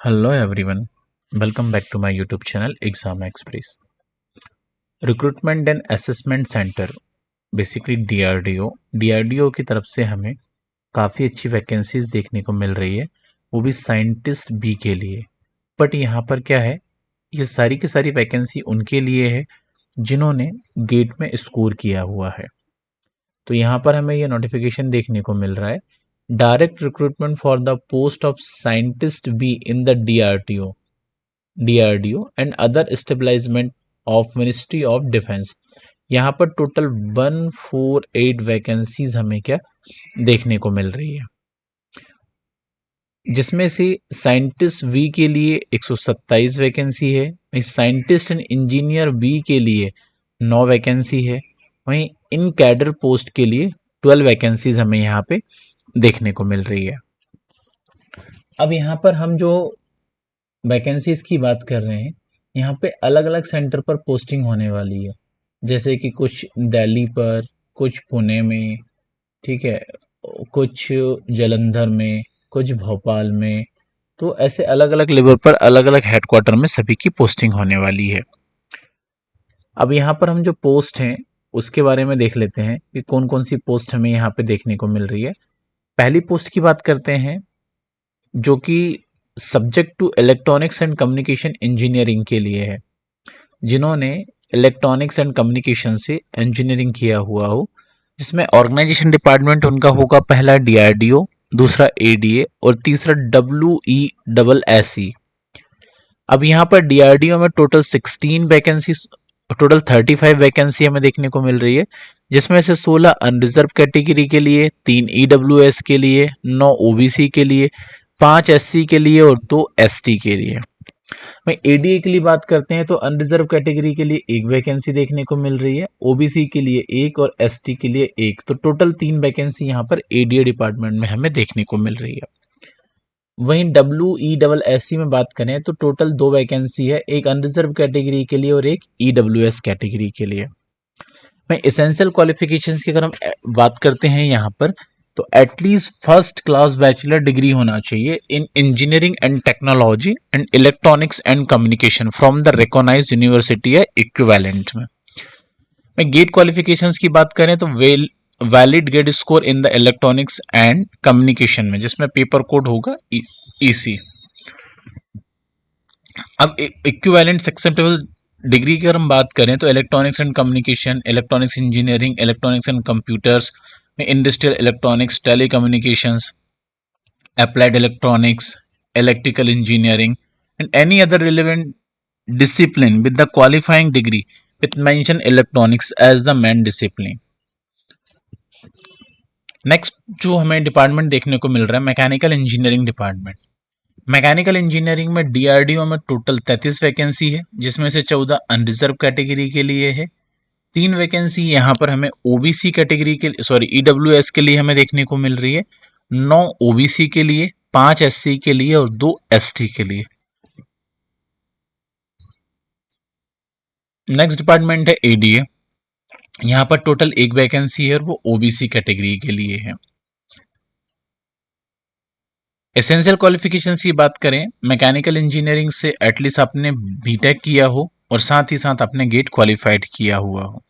Hello everyone, welcome back to my YouTube channel Exam Express. Recruitment and assessment centre basically DRDO की तरफ से हमें काफ़ी अच्छी वैकेंसीज देखने को मिल रही है, वो भी साइंटिस्ट बी के लिए। बट यहाँ पर क्या है, ये सारी की सारी वैकेंसी उनके लिए है जिन्होंने गेट में स्कोर किया हुआ है। तो यहाँ पर हमें ये नोटिफिकेशन देखने को मिल रहा है, direct recruitment for the post of scientist be in the DRDO and other establishment of ministry of defence. यहाँ पर टोटल 148 वैकेंसीज हमें क्या देखने को मिल रही है, जिसमें से साइंटिस्ट वी के लिए 127 वैकेंसी है, वहीं साइंटिस्ट एंड इंजीनियर बी के लिए 9 वैकेंसी है, वहीं इन कैडर पोस्ट के लिए 12 वैकेंसीज हमें यहाँ पे देखने को मिल रही है। अब यहाँ पर हम जो वैकेंसीज की बात कर रहे हैं, यहाँ पे अलग अलग सेंटर पर पोस्टिंग होने वाली है, जैसे कि कुछ दिल्ली पर, कुछ पुणे में, ठीक है, कुछ जालंधर में, कुछ भोपाल में। तो ऐसे अलग अलग लेवल पर अलग अलग हेडक्वार्टर में सभी की पोस्टिंग होने वाली है। अब यहाँ पर हम जो पोस्ट हैं उसके बारे में देख लेते हैं कि कौन कौन सी पोस्ट हमें यहाँ पे देखने को मिल रही है। पहली पोस्ट की बात करते हैं जो कि subject to electronics and communication engineering के लिए है, जिन्होंने इलेक्ट्रॉनिक्स एंड कम्युनिकेशन से इंजीनियरिंग किया हुआ हो, जिसमें ऑर्गेनाइजेशन डिपार्टमेंट उनका होगा पहला डीआरडीओ, दूसरा एडीए और तीसरा डब्ल्यूईएसएसई। अब यहाँ पर डीआरडीओ में टोटल 35 वैकेंसी हमें देखने को मिल रही है, जिसमें से 16 अनरिजर्व कैटेगरी के लिए, 3 ईडब्ल्यूएस के लिए, 9 ओबीसी के लिए, 5 एससी के लिए और 2 एसटी के लिए। मैं एडीए के लिए बात करते हैं तो अनरिजर्व कैटेगरी के लिए 1 वैकेंसी देखने को मिल रही है, ओबीसी के लिए 1 और एसटी के लिए 1। तो टोटल 3 वैकेंसी यहाँ पर एडीए डिपार्टमेंट में हमें देखने को मिल रही है। वहीं डब्ल्यूईएसएसई में बात करें तो टोटल 2 वैकेंसी है, एक अनरिजर्व कैटेगरी के लिए और एक ईडब्ल्यूएस कैटेगरी के लिए। मैं एसेंशियल क्वालिफिकेशंस की अगर हम बात करते हैं यहाँ पर, तो at least first class bachelor degree होना चाहिए in engineering and technology and electronics and communication from the recognised university या इक्विवेलेंट में। मैं गेट क्वालिफिकेशंस की बात करें तो valid GATE score in the electronics and communication में, जिसमें पेपर कोड होगा ईसी। अब इक्विवेलेंट एक्सेप्टेबल डिग्री की अगर हम बात करें तो electronics and communication, electronics engineering, electronics and computers में industrial electronics, telecommunications, applied electronics, electrical engineering, and any other relevant discipline with the qualifying degree with mention electronics as the main discipline. Next जो हमें department देखने को मिल रहा है, mechanical engineering department. Mechanical engineering में DRDO में total 33 vacancy है, जिसमें से 14 अनरिजर्व कैटेगरी के लिए है, 3 वैकेंसी यहाँ पर हमें ओबीसी कैटेगरी के ईडब्ल्यूएस के लिए हमें देखने को मिल रही है, 9 ओबीसी के लिए, 5 एससी के लिए और 2 एसटी के लिए। नेक्स्ट डिपार्टमेंट है एडीए। यहाँ पर टोटल 1 वैकेंसी है और वो ओबीसी कैटेगरी के लिए है। एसेंशियल क्वालिफिकेशंस की बात करें, मैकेनिकल इंजीनियरिंग से एटलीस्ट आपने बीटेक किया हो और साथ ही साथ आपने गेट क्वालिफाइड किया हुआ हो।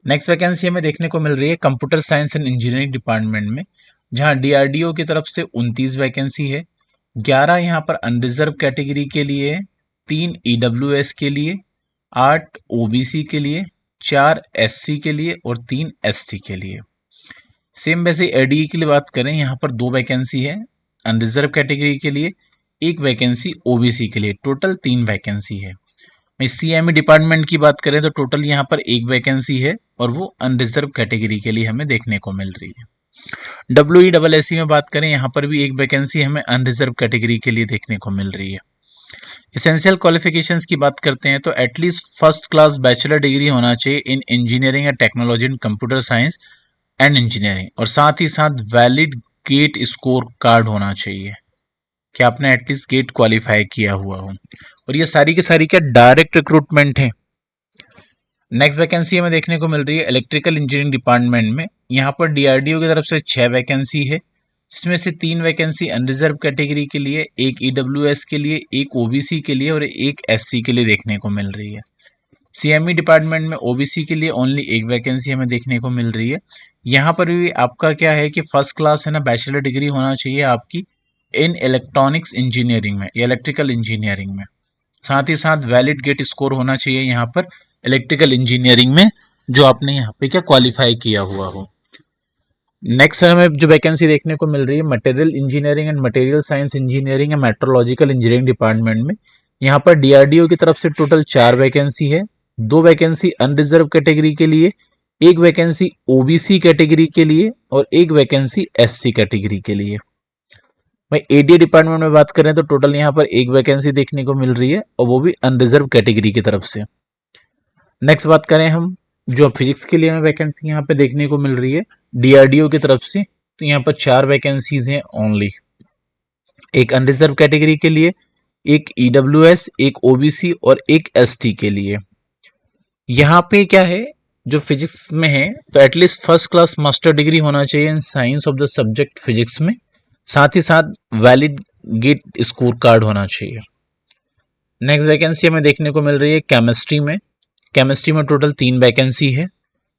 नेक्स्ट वैकेंसी हमें देखने को मिल रही है computer science and engineering department में, जहां डीआरडीओ की तरफ से 29 वैकेंसी है, 11 यहाँ पर अनरिजर्व कैटेगरी के लिए है, 3 ईडब्ल्यूएस के लिए, 8 ओबीसी के लिए, 4 एससी के लिए और 3 एसटी के लिए। सेम वैसे एडीए के लिए बात करें, यहाँ पर 2 वैकेंसी है अनरिजर्व कैटेगरी के लिए, 1 वैकेंसी ओबीसी के लिए, टोटल 3 वैकेंसी है। सीएमई डिपार्टमेंट की बात करें तो टोटल यहाँ पर 1 वैकेंसी है और वो अनरिजर्व कैटेगरी के लिए हमें देखने को मिल रही है। डब्ल्यूईएसएसई में बात करें, यहाँ पर भी 1 वैकेंसी हमें अनरिजर्व कैटेगरी के लिए देखने को मिल रही है। एसेंशियल क्वालिफिकेशंस की बात करते हैं तो at least first class bachelor degree होना चाहिए इन इंजीनियरिंग या technology and computer science and engineering, और साथ ही साथ वैलिड गेट स्कोर कार्ड होना चाहिए कि आपने एटलीस्ट गेट क्वालिफाई किया हुआ हो। और ये सारी की सारी क्या डायरेक्ट रिक्रूटमेंट है। नेक्स्ट वैकेंसी हमें देखने को मिल रही है इलेक्ट्रिकल इंजीनियरिंग डिपार्टमेंट में। यहाँ पर डीआरडीओ की तरफ से 6 वैकेंसी है, जिसमें से 3 वैकेंसी अनरिजर्व कैटेगरी के लिए, एक ईडब्ल्यूएस के लिए, एक ओबीसी के लिए और एक एससी के लिए देखने को मिल रही है। सीएमई डिपार्टमेंट में ओबीसी के लिए ओनली एक वैकेंसी हमें देखने को मिल रही है। यहाँ पर भी आपका क्या है कि फर्स्ट क्लास है ना बैचलर डिग्री होना चाहिए आपकी इन इलेक्ट्रॉनिक्स इंजीनियरिंग में या इलेक्ट्रिकल इंजीनियरिंग में। साथ ही साथ वैलिड गेट स्कोर होना चाहिए यहाँ पर इलेक्ट्रिकल इंजीनियरिंग में, जो आपने यहाँ पे क्या क्वालिफाई किया हुआ हो। नेक्स्ट हमें जो वैकेंसी देखने को मिल रही है material engineering and material science engineering and metrological engineering department में। यहाँ पर डीआरडीओ की तरफ से टोटल 4 वैकेंसी है। 2 वैकेंसी अनरिजर्व कैटेगरी के लिए, एक वैकेंसी ओबीसी कैटेगरी के लिए और एक वैकेंसी एससी कैटेगरी के लिए। भाई एडीए डिपार्टमेंट में बात करें तो टोटल यहाँ पर एक वैकेंसी देखने को मिल रही है और वो भी अनरिजर्व कैटेगरी की तरफ से। नेक्स्ट बात करें हम जो फिजिक्स के लिए हमें वैकेंसी यहाँ पे देखने को मिल रही है डीआरडीओ की तरफ से, तो यहाँ पर 4 वैकेंसीज हैं ओनली। एक अनरिजर्व कैटेगरी के लिए, एक ईडब्ल्यूएस, एक ओबीसी और एक एसटी के लिए। यहाँ पे क्या है जो फिजिक्स में है तो at least first class master degree होना चाहिए in science of the subject physics में। साथ ही साथ वैलिड गेट स्कोर कार्ड होना चाहिए। नेक्स्ट वैकेंसी हमें देखने को मिल रही है केमिस्ट्री में। केमिस्ट्री में टोटल 3 वैकेंसी है,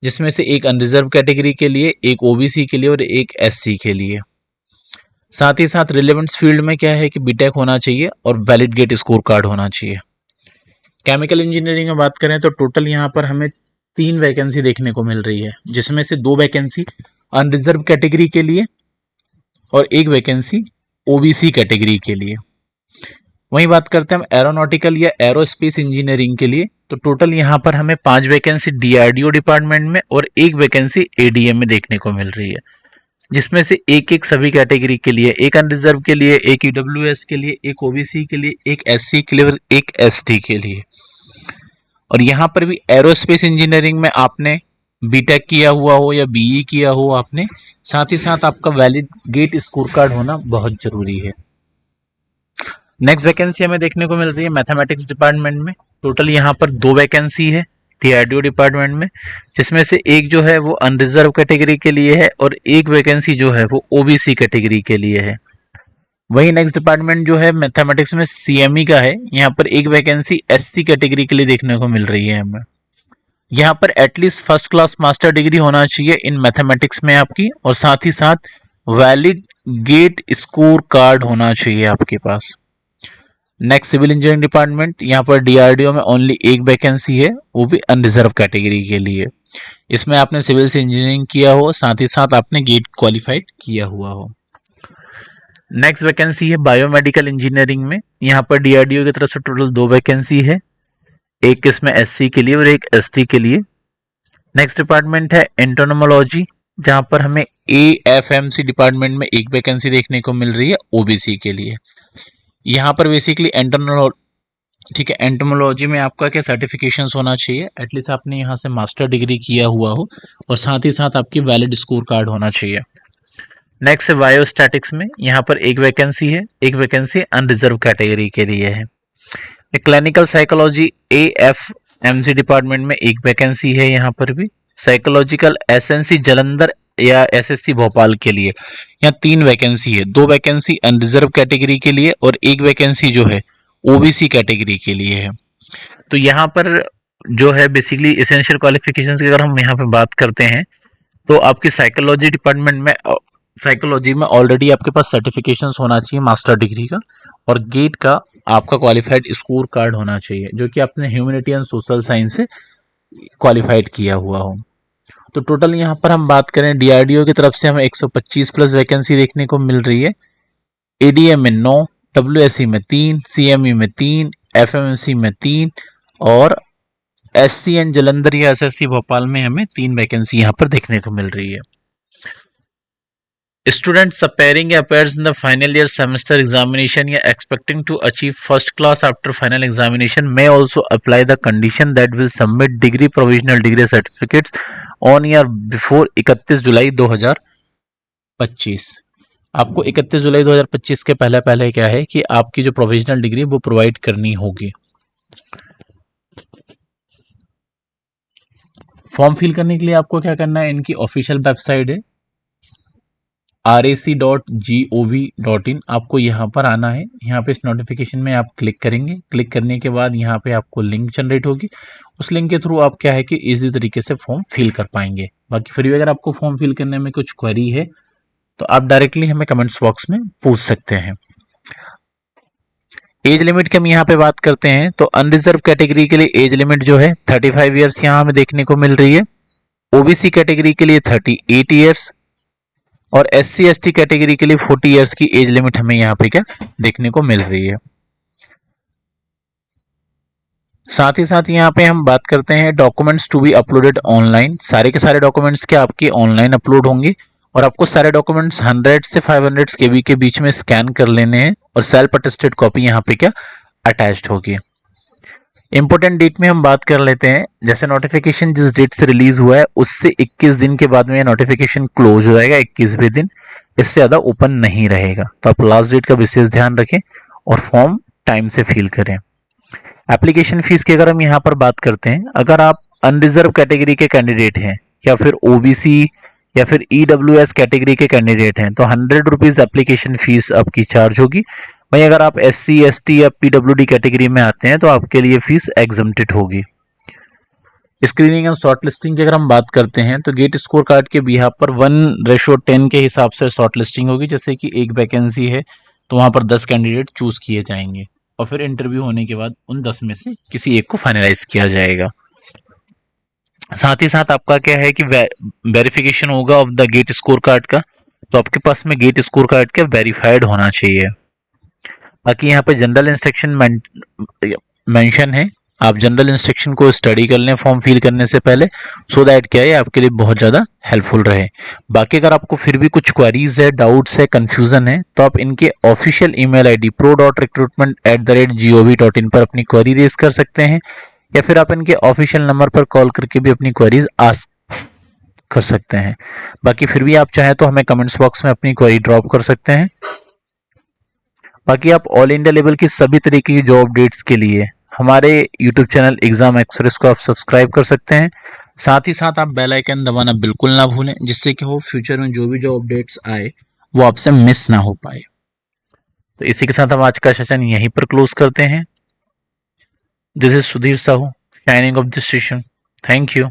जिसमें से एक अनरिजर्व कैटेगरी के लिए, एक ओबीसी के लिए और एक एससी के लिए। साथ ही साथ रिलेवेंट फील्ड में क्या है कि बीटेक होना चाहिए और वैलिड गेट स्कोर कार्ड होना चाहिए। केमिकल इंजीनियरिंग में बात करें तो टोटल यहाँ पर हमें 3 वैकेंसी देखने को मिल रही है, जिसमें से 2 वैकेंसी अनरिजर्व कैटेगरी के लिए और एक वैकेंसी ओबीसी कैटेगरी के लिए। वहीं बात करते हैं हम एरोनॉटिकल या एरोस्पेस इंजीनियरिंग के लिए, तो टोटल यहाँ पर हमें 5 वैकेंसी डीआरडीओ डिपार्टमेंट में और एक वैकेंसी एडीएम में देखने को मिल रही है, जिसमें से एक एक सभी कैटेगरी के लिए, एक अनरिजर्व के लिए, एक ईडब्ल्यूएस के लिए, एक ओबीसी के लिए, एक एससी के लिए और एक एसटी के लिए। और यहाँ पर भी एरोस्पेस इंजीनियरिंग में आपने बीटेक किया हुआ हो या बीई किया हो आपने, साथ ही साथ आपका वैलिड गेट स्कोर कार्ड होना बहुत जरूरी है। नेक्स्ट वैकेंसी हमें देखने को मिल रही है मैथमेटिक्स डिपार्टमेंट में। टोटल यहाँ पर 2 वैकेंसी है डीआरडीओ डिपार्टमेंट में, जिसमें से एक जो है वो अनरिजर्व कैटेगरी के लिए है और एक वैकेंसी जो है वो ओबीसी कैटेगरी के लिए है। वही नेक्स्ट डिपार्टमेंट जो है मैथमेटिक्स में सीएमई का है, यहाँ पर एक वैकेंसी एससी कैटेगरी के लिए देखने को मिल रही है हमें। यहाँ पर at least first class master degree होना चाहिए इन मैथमेटिक्स में आपकी, और साथ ही साथ वैलिड गेट स्कोर कार्ड होना चाहिए आपके पास। नेक्स्ट सिविल इंजीनियरिंग डिपार्टमेंट, यहाँ पर डीआरडीओ में ओनली एक वैकेंसी है, वो भी अनरिजर्व कैटेगरी के लिए। इसमें आपने सिविल से इंजीनियरिंग किया हो, साथ ही साथ आपने गेट क्वालिफाइड किया हुआ हो। नेक्स्ट वैकेंसी है बायोमेडिकल इंजीनियरिंग में। यहाँ पर डीआरडीओ की तरफ से टोटल 2 वैकेंसी है, एक इसमें एससी के लिए और एक एसटी के लिए। नेक्स्ट डिपार्टमेंट है एंटोनोमोलॉजी, जहाँ पर हमें एएफएमसी डिपार्टमेंट में एक वैकेंसी देखने को मिल रही है ओबीसी के लिए। यहाँ पर बेसिकली ठीक है, एंटोमोलॉजी में आपका क्या सर्टिफिकेशंस होना चाहिए, एटलीस्ट आपने यहाँ से मास्टर डिग्री किया हुआ हो और साथ ही साथ आपकी वैलिड स्कोर कार्ड होना चाहिए। नेक्स्ट है बायोस्टैटिक्स में, यहाँ पर एक वैकेंसी है, एक वैकेंसी अनरिजर्व कैटेगरी के लिए है। क्लिनिकल साइकोलॉजी एएफएमसी डिपार्टमेंट में एक वैकेंसी है, यहाँ पर भी साइकोलॉजिकल एसएनसी जालंधर या एसएससी भोपाल के लिए यहाँ 3 वैकेंसी है, 2 वैकेंसी अनरिजर्व कैटेगरी के लिए और एक वैकेंसी जो है ओबीसी कैटेगरी के लिए है। तो यहाँ पर जो है बेसिकली एसेंशियल क्वालिफिकेशंस की अगर हम यहाँ पे बात करते हैं तो आपकी साइकोलॉजी डिपार्टमेंट में साइकोलॉजी में ऑलरेडी आपके पास सर्टिफिकेशंस होना चाहिए मास्टर डिग्री का, और गेट का आपका क्वालिफाइड स्कोर कार्ड होना चाहिए जो कि आपने ह्यूमैनिटी एंड सोशल साइंस से क्वालिफाइड किया हुआ हो। तो टोटल यहाँ पर हम बात करें डीआरडीओ की तरफ से हमें 125 प्लस वैकेंसी देखने को मिल रही है। एडीएम में 9, डब्ल्यूएससी में 3, सीएमई में 3, एफएमसी में 3 और एससीएन जालंधर या एसएससी भोपाल में हमें 3 वैकेंसी यहाँ पर देखने को मिल रही है। Students appearing appears in the final year semester examination या expecting to achieve first class after final examination may also apply the condition that will submit degree provisional degree certificates on या before 31 जुलाई 2025। आपको 31 जुलाई 2025 के पहले पहले क्या है कि आपकी जो प्रोविजनल डिग्री वो प्रोवाइड करनी होगी। फॉर्म फिल करने के लिए आपको क्या करना है, इनकी ऑफिशियल वेबसाइट है, rac.gov.in आपको यहाँ पर आना है। यहाँ पे इस नोटिफिकेशन में आप क्लिक करेंगे। क्लिक करने के बाद यहाँ पे आपको लिंक जनरेट होगी। उस लिंक के थ्रू आप क्या है कि इजी तरीके से फॉर्म फिल कर पाएंगे। बाकी फिर भी अगर आपको फॉर्म फिल करने में कुछ क्वेरी है तो आप डायरेक्टली हमें कमेंट्स बॉक्स में पूछ सकते हैं। एज लिमिट की हम यहाँ पे बात करते हैं तो अनरिजर्व कैटेगरी के लिए एज लिमिट जो है 35 ईयर्स यहाँ हमें देखने को मिल रही है। ओबीसी कैटेगरी के लिए 38 ईयर्स और SC ST कैटेगरी के लिए 40 ईयर्स की एज लिमिट हमें यहाँ पे क्या देखने को मिल रही है। साथ ही साथ यहाँ पे हम बात करते हैं documents to be uploaded online. सारे के सारे डॉक्यूमेंट्स क्या आपके ऑनलाइन अपलोड होंगे और आपको सारे डॉक्यूमेंट्स 100 से 500 KB के बीच में स्कैन कर लेने हैं और सेल्फ अटेस्टेड कॉपी यहाँ पे क्या अटैच्ड होगी। इंपॉर्टेंट डेट में हम बात कर लेते हैं। जैसे नोटिफिकेशन जिस डेट से रिलीज हुआ है उससे 21 दिन के बाद में नोटिफिकेशन क्लोज हो जाएगा। 21वें दिन इससे ज़्यादा ओपन नहीं रहेगा। तो आप लास्ट डेट का विशेष ध्यान रखें और फॉर्म टाइम से फिल करें। एप्लीकेशन फीस की अगर हम यहाँ पर बात करते हैं, अगर आप अनरिजर्व कैटेगरी के कैंडिडेट हैं या फिर ओबीसी या फिर EWS कैटेगरी के कैंडिडेट हैं तो 100 रुपीज़ एप्लीकेशन फीस आपकी चार्ज होगी। वहीं अगर आप SC ST या PWD कैटेगरी में आते हैं तो आपके लिए फीस एग्जम्प्टेड होगी। स्क्रीनिंग एंड शॉर्ट लिस्टिंग की अगर हम बात करते हैं तो गेट स्कोर कार्ड के बिहाफ पर 1:10 के हिसाब से शॉर्ट लिस्टिंग होगी। जैसे कि एक वैकेंसी है तो वहां पर 10 कैंडिडेट चूज किए जाएंगे और फिर इंटरव्यू होने के बाद उन 10 में से किसी एक को फाइनलाइज किया जाएगा। साथ ही साथ आपका क्या है कि वेरिफिकेशन होगा of the GATE score card का। तो आपके पास में गेट स्कोर कार्ड का वेरीफाइड होना चाहिए। बाकी यहाँ पे जनरल इंस्ट्रक्शन मेंशन है। आप जनरल इंस्ट्रक्शन को स्टडी कर लें फॉर्म फिल करने से पहले, सो दैट क्या है आपके लिए बहुत ज़्यादा हेल्पफुल रहे। बाकी अगर आपको फिर भी कुछ क्वेरीज है, डाउट्स है, कंफ्यूजन है तो आप इनके ऑफिशियल ईमेल आईडी pro.recruitment@gov.in पर अपनी क्वेरी रेज कर सकते हैं या फिर आप इनके ऑफिशियल नंबर पर कॉल करके भी अपनी क्वेरीज आस्क कर सकते हैं। बाकी फिर भी आप चाहें तो हमें कमेंट्स बॉक्स में अपनी क्वेरी ड्रॉप कर सकते हैं। बाकी आप ऑल इंडिया लेवल की सभी तरीके की जॉब अपडेट्स के लिए हमारे यूट्यूब चैनल एग्जाम एक्सप्रेस को आप सब्सक्राइब कर सकते हैं। साथ ही साथ आप बेल आइकन दबाना बिल्कुल ना भूलें, जिससे कि हो फ्यूचर में जो भी जॉब अपडेट्स आए वो आपसे मिस ना हो पाए। तो इसी के साथ हम आज का सेशन यहीं पर क्लोज करते हैं। This is Sudhir Sahu signing off this session. Thank you.